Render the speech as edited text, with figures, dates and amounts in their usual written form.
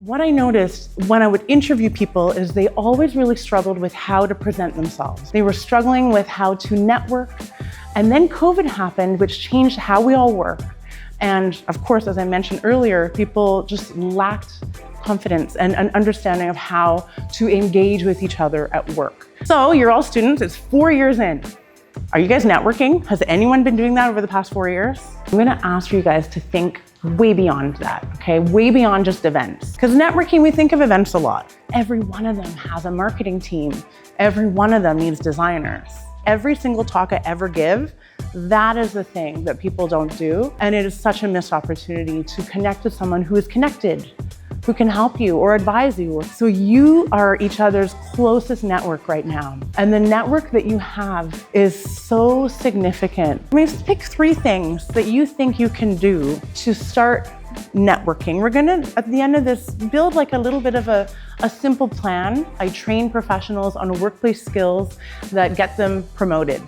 What I noticed when I would interview people is they always really struggled with how to present themselves. They were struggling with how to network. And then COVID happened, which changed how we all work. And of course, as I mentioned earlier, people just lacked confidence and an understanding of how to engage with each other at work. So you're all students, it's 4 years in. Are you guys networking? Has anyone been doing that over the past 4 years? I'm gonna ask you guys to think way beyond that, okay? Way beyond just events. Because networking, we think of events a lot. Every one of them has a marketing team. Every one of them needs designers. Every single talk I ever give, that is the thing that people don't do. And it is such a missed opportunity to connect with someone who is connected, who can help you or advise you. So you are each other's closest network right now. And the network that you have is so significant. I mean, just pick 3 things that you think you can do to start networking. We're gonna, at the end of this, build like a little bit of a simple plan. I train professionals on workplace skills that get them promoted.